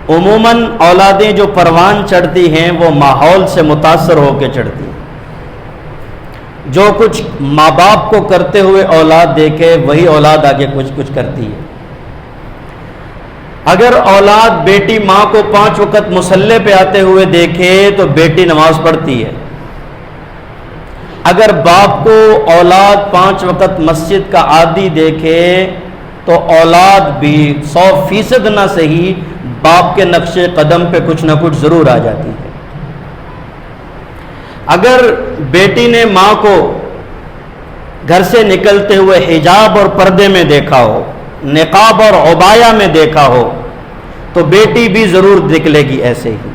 عموماً اولادیں جو پروان چڑھتی ہیں وہ ماحول سے متاثر ہو کے چڑھتی ہیں۔ جو کچھ ماں باپ کو کرتے ہوئے اولاد دیکھے وہی اولاد آگے کچھ کرتی ہے۔ اگر اولاد بیٹی ماں کو 5 وقت مصلی پہ آتے ہوئے دیکھے تو بیٹی نماز پڑھتی ہے۔ اگر باپ کو اولاد 5 وقت مسجد کا عادی دیکھے تو اولاد بھی 100% نہ صحیح باپ کے نقش قدم پہ کچھ نہ کچھ ضرور آ جاتی ہے۔ اگر بیٹی نے ماں کو گھر سے نکلتے ہوئے حجاب اور پردے میں دیکھا ہو، نقاب اور عبایا میں دیکھا ہو، تو بیٹی بھی ضرور نکلے گی ایسے ہی۔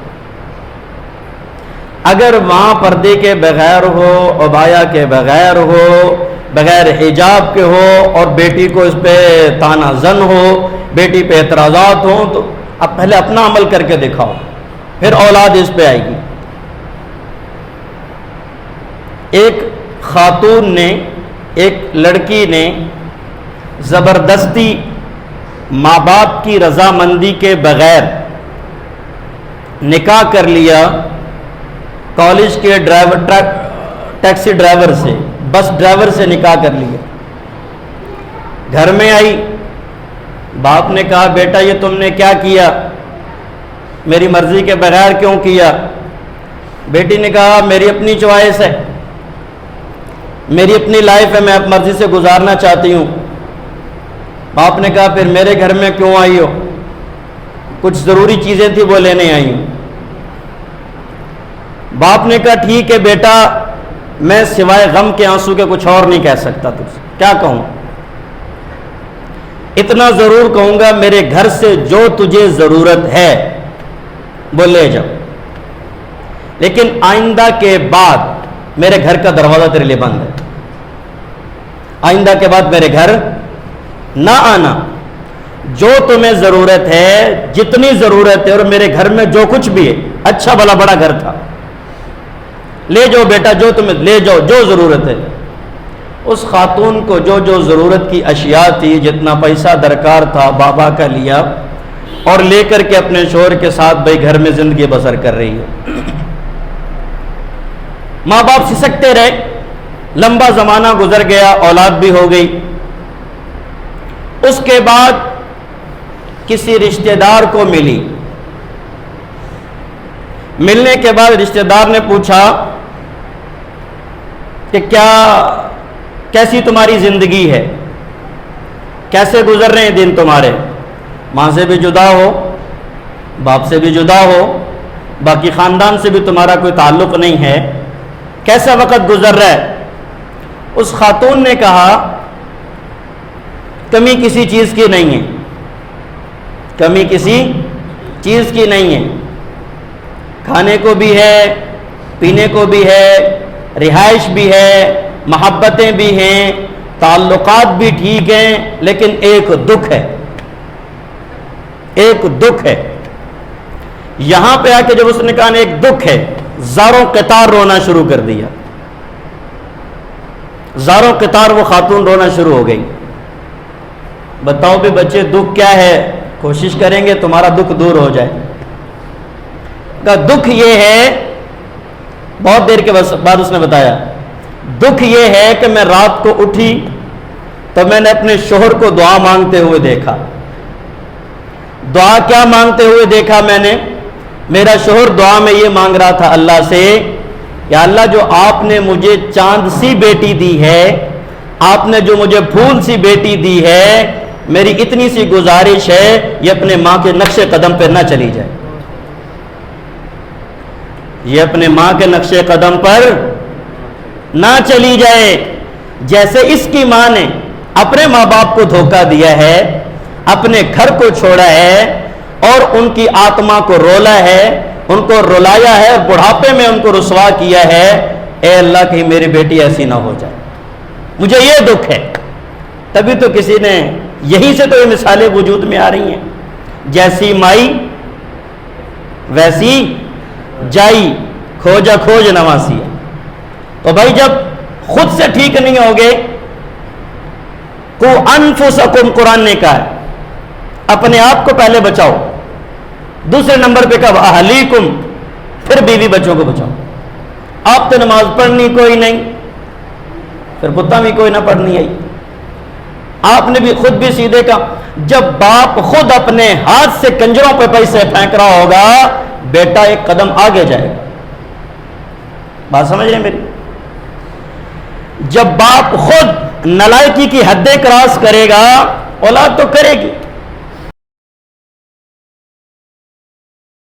اگر ماں پردے کے بغیر ہو، عبایا کے بغیر ہو، بغیر حجاب کے ہو اور بیٹی کو اس پہ طعنہ زن ہو، بیٹی پہ اعتراضات ہوں، تو اب پہلے اپنا عمل کر کے دکھاؤ، پھر اولاد اس پہ آئے گی۔ ایک خاتون نے، ایک لڑکی نے زبردستی ماں باپ کی رضامندی کے بغیر نکاح کر لیا کالج کے ٹیکسی ڈرائیور سے، بس ڈرائیور سے نکاح کر لیا۔ گھر میں آئی، باپ نے کہا بیٹا یہ تم نے کیا کیا، میری مرضی کے بغیر کیوں کیا؟ بیٹی نے کہا میری اپنی چوائس ہے، میری اپنی لائف ہے، میں اپنی مرضی سے گزارنا چاہتی ہوں۔ باپ نے کہا پھر میرے گھر میں کیوں آئی ہو؟ کچھ ضروری چیزیں تھی وہ لینے آئی ہوں۔ باپ نے کہا ٹھیک ہے بیٹا، میں سوائے غم کے آنسو کے کچھ اور نہیں کہہ سکتا تجھ سے، کیا کہوں؟ اتنا ضرور کہوں گا میرے گھر سے جو تجھے ضرورت ہے وہ لے جاؤ، لیکن آئندہ کے بعد میرے گھر کا دروازہ تیرے لیے بند ہے، آئندہ کے بعد میرے گھر نہ آنا۔ جو تمہیں ضرورت ہے، جتنی ضرورت ہے، اور میرے گھر میں جو کچھ بھی ہے، اچھا بھلا بڑا گھر تھا، لے جاؤ بیٹا، جو تمہیں لے جاؤ، جو ضرورت ہے۔ اس خاتون کو جو جو ضرورت کی اشیاء تھی، جتنا پیسہ درکار تھا، بابا کا لیا اور لے کر کے اپنے شوہر کے ساتھ بھائی گھر میں زندگی بسر کر رہی ہے۔ ماں باپ سسکتے رہے، لمبا زمانہ گزر گیا، اولاد بھی ہو گئی۔ اس کے بعد کسی رشتہ دار کو ملی، ملنے کے بعد رشتہ دار نے پوچھا کہ کیسی تمہاری زندگی ہے، کیسے گزر رہے ہیں دن تمہارے؟ ماں سے بھی جدا ہو، باپ سے بھی جدا ہو، باقی خاندان سے بھی تمہارا کوئی تعلق نہیں ہے، کیسا وقت گزر رہا ہے؟ اس خاتون نے کہا کمی کسی چیز کی نہیں ہے، کمی کسی چیز کی نہیں ہے، کھانے کو بھی ہے، پینے کو بھی ہے، رہائش بھی ہے، محبتیں بھی ہیں، تعلقات بھی ٹھیک ہیں، لیکن ایک دکھ ہے، ایک دکھ ہے۔ یہاں پہ آ کے جب اس نے کہا ایک دکھ ہے، زاروں قطار رونا شروع کر دیا، زاروں قطار وہ خاتون رونا شروع ہو گئی۔ بتاؤ بھی بچے دکھ کیا ہے؟ کوشش کریں گے تمہارا دکھ دور ہو جائے۔ کا دکھ یہ ہے، بہت دیر کے بعد اس نے بتایا، دکھ یہ ہے کہ میں رات کو اٹھی تو میں نے اپنے شوہر کو دعا مانگتے ہوئے دیکھا۔ دعا کیا مانگتے ہوئے دیکھا میں نے؟ میرا شوہر دعا میں یہ مانگ رہا تھا اللہ سے، یا اللہ جو آپ نے مجھے چاند سی بیٹی دی ہے، آپ نے جو مجھے پھول سی بیٹی دی ہے، میری اتنی سی گزارش ہے یہ اپنے ماں کے نقش قدم پہ نہ چلی جائے، یہ اپنے ماں کے نقش قدم پر نہ چلی جائے۔ جیسے اس کی ماں نے اپنے ماں باپ کو دھوکہ دیا ہے، اپنے گھر کو چھوڑا ہے اور ان کی آتما کو رولا ہے، ان کو رلایا ہے، بڑھاپے میں ان کو رسوا کیا ہے، اے اللہ کہیں میری بیٹی ایسی نہ ہو جائے، مجھے یہ دکھ ہے۔ تبھی تو کسی نے، یہیں سے تو یہ مثالیں وجود میں آ رہی ہیں، جیسی مائی ویسی جائی، کھوجا کھوج نواسی ہے۔ تو بھائی جب خود سے ٹھیک نہیں ہوگے، کو انفسکم قرآن نے کہا ہے، اپنے آپ کو پہلے بچاؤ۔ دوسرے نمبر پہ کہا اہلیکم، پھر بیوی بچوں کو بچاؤ. آپ تو نماز پڑھنی کوئی نہیں، پھر کتا بھی کوئی نہ پڑھنی آئی. آپ نے بھی خود بھی سیدھے کہا جب باپ خود اپنے ہاتھ سے کنجروں پہ پیسے پھینک رہا ہوگا بیٹا ایک قدم آگے جائے گا. بات سمجھ رہے ہیں میری؟ جب باپ خود نالائکی کی حدیں کراس کرے گا اولاد تو کرے گی.